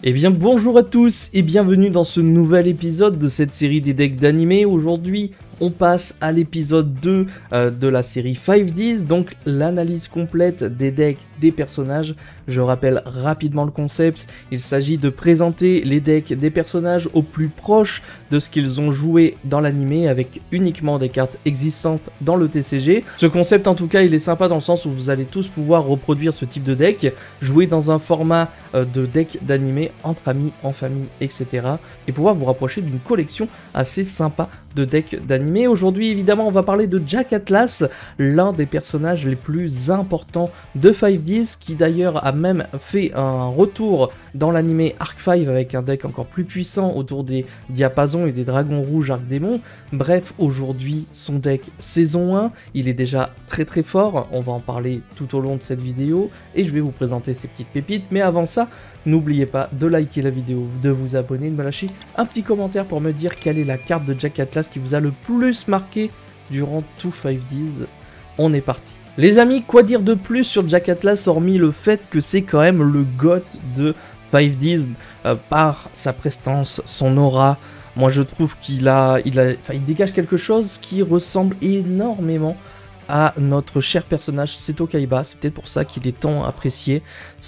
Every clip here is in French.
Eh bien bonjour à tous et bienvenue dans ce nouvel épisode de cette série des decks d'animé. Aujourd'hui on passe à l'épisode 2 de la série 5Ds, donc l'analyse complète des decks des personnages. Je rappelle rapidement le concept, il s'agit de présenter les decks des personnages au plus proche de ce qu'ils ont joué dans l'animé avec uniquement des cartes existantes dans le TCG. Ce concept en tout cas il est sympa dans le sens où vous allez tous pouvoir reproduire ce type de deck, jouer dans un format de deck d'animé entre amis, en famille, etc. et pouvoir vous rapprocher d'une collection assez sympa de decks d'animé. Aujourd'hui évidemment on va parler de Jack Atlas, l'un des personnages les plus importants de 5Ds, qui d'ailleurs a même fait un retour dans l'animé Arc 5 avec un deck encore plus puissant autour des diapasons et des dragons rouges Arc Démon. Bref, aujourd'hui son deck saison 1, il est déjà très fort, on va en parler tout au long de cette vidéo et je vais vous présenter ces petites pépites, mais avant ça, n'oubliez pas de liker la vidéo, de vous abonner, de me lâcher un petit commentaire pour me dire quelle est la carte de Jack Atlas qui vous a le plus marqué durant tout 5Ds. On est parti. Les amis, quoi dire de plus sur Jack Atlas hormis le fait que c'est quand même le GOAT de 5Ds par sa prestance, son aura. Moi je trouve qu'il il dégage quelque chose qui ressemble énormément à notre cher personnage Seto Kaiba. C'est peut-être pour ça qu'il est tant apprécié.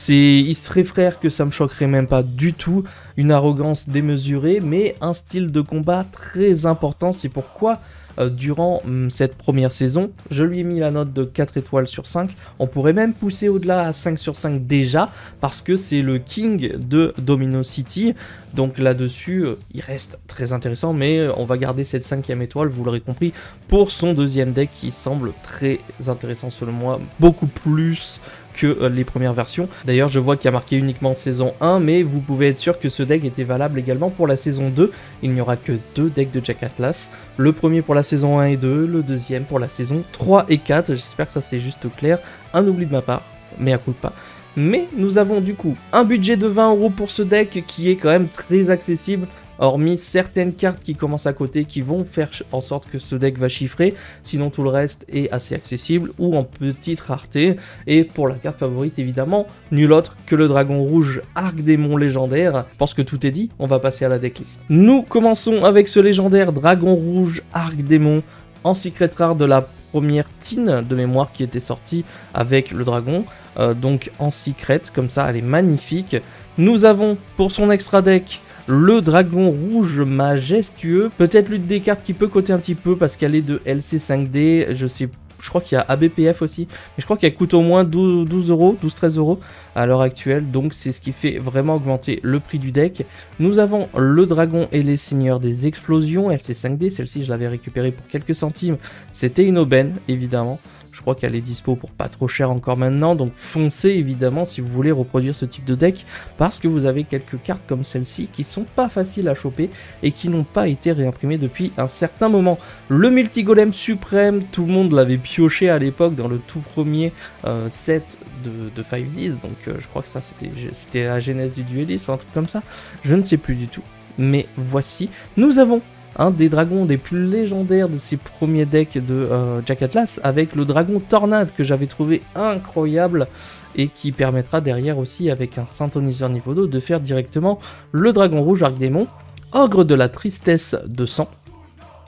Il serait frère que ça me choquerait même pas du tout. Une arrogance démesurée, mais un style de combat très important. C'est pourquoi durant cette première saison, je lui ai mis la note de 4 étoiles sur 5. On pourrait même pousser au-delà à 5 sur 5 déjà, parce que c'est le king de Domino City. Donc là-dessus, il reste très intéressant, mais on va garder cette 5e étoile, vous l'aurez compris, pour son deuxième deck qui semble très intéressant selon moi, beaucoup plus que les premières versions. D'ailleurs, je vois qu'il y a marqué uniquement saison 1, mais vous pouvez être sûr que ce deck était valable également pour la saison 2. Il n'y aura que 2 decks de Jack Atlas. Le premier pour la saison 1 et 2, le deuxième pour la saison 3 et 4. J'espère que ça c'est juste clair. Un oubli de ma part, mais à coup de pas. Mais nous avons du coup un budget de 20 € pour ce deck qui est quand même très accessible, hormis certaines cartes qui commencent à côté qui vont faire en sorte que ce deck va chiffrer, sinon tout le reste est assez accessible ou en petite rareté. Et pour la carte favorite évidemment, nul autre que le dragon rouge Arc Démon légendaire. Je pense que tout est dit, on va passer à la decklist. Nous commençons avec ce légendaire dragon rouge Arc Démon en secret rare de la première tin de mémoire qui était sortie avec le dragon, donc en secret, comme ça elle est magnifique. Nous avons pour son extra deck le dragon rouge majestueux, peut-être l'une des cartes qui peut coter un petit peu parce qu'elle est de LC5D, je crois qu'il y a ABPF aussi, mais je crois qu'elle coûte au moins 12 €, 12-13 € à l'heure actuelle, donc c'est ce qui fait vraiment augmenter le prix du deck. Nous avons le dragon et les seigneurs des explosions, LC5D, celle-ci je l'avais récupérée pour quelques centimes, c'était une aubaine évidemment. Je crois qu'elle est dispo pour pas trop cher encore maintenant, donc foncez évidemment si vous voulez reproduire ce type de deck, parce que vous avez quelques cartes comme celle-ci qui sont pas faciles à choper et qui n'ont pas été réimprimées depuis un certain moment. Le multigolem suprême, tout le monde l'avait pioché à l'époque dans le tout premier set de 5Ds, donc je crois que ça c'était la genèse du dueliste ou un truc comme ça, je ne sais plus du tout, mais voici, nous avons un des dragons des plus légendaires de ces premiers decks de Jack Atlas, avec le dragon Tornade que j'avais trouvé incroyable et qui permettra derrière aussi avec un synthoniseur niveau 2 de faire directement le dragon rouge Arc Démon, ogre de la tristesse de sang.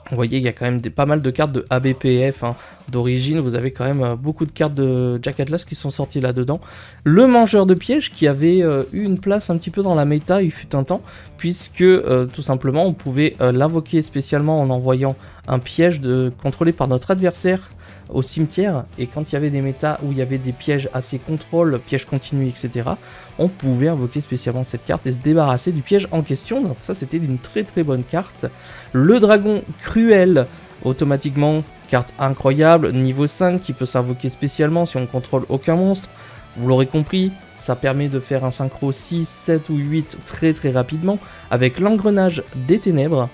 Vous voyez, il y a quand même pas mal de cartes de ABPF d'origine, vous avez quand même beaucoup de cartes de Jack Atlas qui sont sorties là-dedans. Le mangeur de pièges qui avait eu une place un petit peu dans la méta, il fut un temps, puisque tout simplement on pouvait l'invoquer spécialement en envoyant un piège contrôlé par notre adversaire au cimetière, et quand il y avait des méta où il y avait des pièges assez contrôle, pièges continus, etc., on pouvait invoquer spécialement cette carte et se débarrasser du piège en question, donc ça c'était une très bonne carte. Le dragon cruel, automatiquement, carte incroyable, niveau 5, qui peut s'invoquer spécialement si on ne contrôle aucun monstre. Vous l'aurez compris, ça permet de faire un synchro 6, 7 ou 8 très rapidement, avec l'engrenage des ténèbres.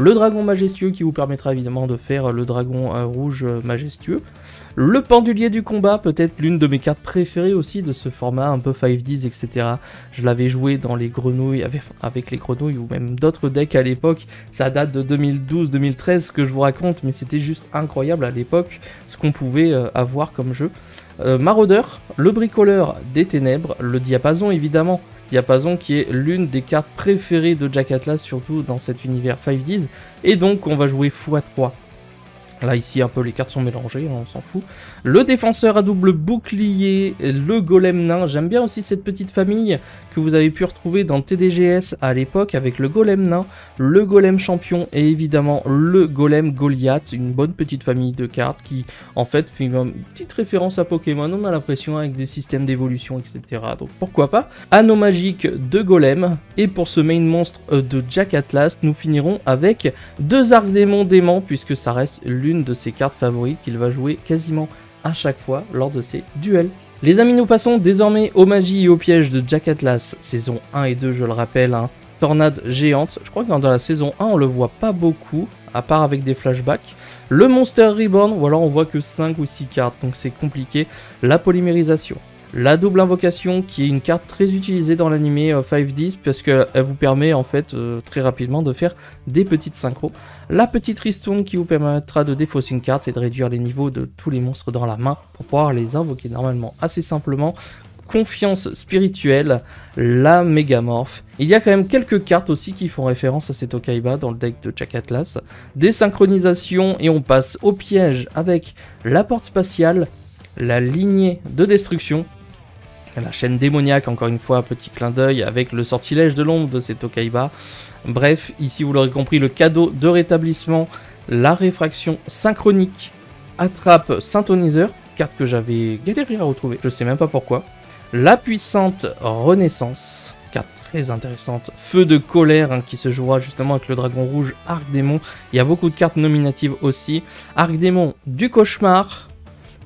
Le dragon majestueux qui vous permettra évidemment de faire le dragon rouge majestueux. Le pendulier du combat, peut-être l'une de mes cartes préférées aussi de ce format un peu 5Ds, etc. Je l'avais joué dans les grenouilles, avec les grenouilles ou même d'autres decks à l'époque. Ça date de 2012-2013 ce que je vous raconte, mais c'était juste incroyable à l'époque ce qu'on pouvait avoir comme jeu. Maraudeur, le bricoleur des ténèbres, le diapason évidemment Diapason qui est l'une des cartes préférées de Jack Atlas, surtout dans cet univers 5Ds. Et donc on va jouer x3. Là ici un peu les cartes sont mélangées, on s'en fout. Le défenseur à double bouclier, le golem nain, j'aime bien aussi cette petite famille que vous avez pu retrouver dans TDGS à l'époque avec le golem nain, le golem champion et évidemment le golem Goliath, une bonne petite famille de cartes qui en fait fait une petite référence à Pokémon, on a l'impression avec des systèmes d'évolution etc. Donc pourquoi pas. Anneau magique de golem et pour ce main monstre de Jack Atlas nous finirons avec 2 archdémons démons puisque ça reste l'une de ses cartes favorites qu'il va jouer quasiment à chaque fois lors de ses duels. Les amis, nous passons désormais aux magies et aux pièges de Jack Atlas, saison 1 et 2 je le rappelle, hein. Tornade géante, je crois que dans la saison 1 on le voit pas beaucoup, à part avec des flashbacks. Le Monster Reborn, ou alors on voit que 5 ou 6 cartes, donc c'est compliqué. La polymérisation. La double invocation qui est une carte très utilisée dans l'animé 5Ds parce qu'elle vous permet en fait très rapidement de faire des petites synchros. La petite ristourne qui vous permettra de défausser une carte et de réduire les niveaux de tous les monstres dans la main pour pouvoir les invoquer normalement assez simplement. Confiance spirituelle, la mégamorphe. Il y a quand même quelques cartes aussi qui font référence à cet Okaiba dans le deck de Jack Atlas. Des synchronisations et on passe au piège avec la porte spatiale, la lignée de destruction, la chaîne démoniaque, encore une fois, petit clin d'œil avec le sortilège de l'ombre de cet Okaiba. Bref, ici vous l'aurez compris, le cadeau de rétablissement, la réfraction synchronique, attrape synthoniseur, carte que j'avais galéré à retrouver, je sais même pas pourquoi. La puissante renaissance, carte très intéressante, feu de colère hein, qui se jouera justement avec le dragon rouge Archdémon. Il y a beaucoup de cartes nominatives aussi. Archdémon du cauchemar.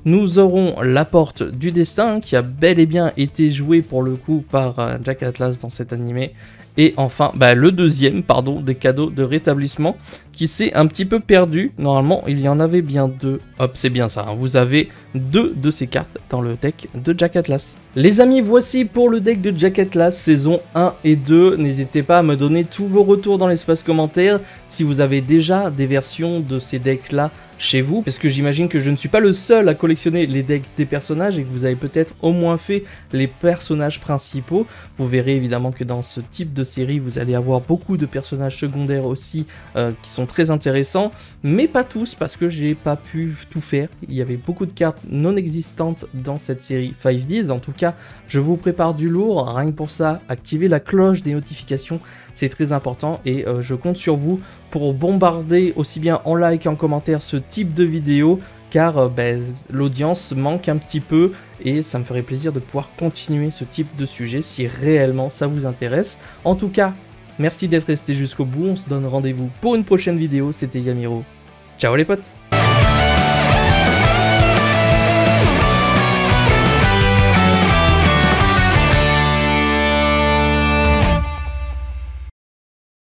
Nous aurons la porte du destin qui a bel et bien été jouée pour le coup par Jack Atlas dans cet animé. Et enfin, le deuxième, des cadeaux de rétablissement qui s'est un petit peu perdu. Normalement, il y en avait bien 2. Hop, c'est bien ça, hein. Vous avez 2 de ces cartes dans le deck de Jack Atlas. Les amis, voici pour le deck de Jack Atlas, saison 1 et 2. N'hésitez pas à me donner tous vos retours dans l'espace commentaire si vous avez déjà des versions de ces decks-là chez vous, parce que j'imagine que je ne suis pas le seul à collectionner les decks des personnages et que vous avez peut-être au moins fait les personnages principaux. Vous verrez évidemment que dans ce type de série, vous allez avoir beaucoup de personnages secondaires aussi qui sont très intéressants, mais pas tous parce que j'ai pas pu tout faire. Il y avait beaucoup de cartes non existantes dans cette série 5Ds. En tout cas, je vous prépare du lourd. Rien que pour ça, activez la cloche des notifications, c'est très important et je compte sur vous pour bombarder aussi bien en like qu'en commentaire ce type de vidéo car l'audience manque un petit peu et ça me ferait plaisir de pouvoir continuer ce type de sujet si réellement ça vous intéresse. En tout cas, merci d'être resté jusqu'au bout, on se donne rendez-vous pour une prochaine vidéo, c'était Yamiro. Ciao les potes!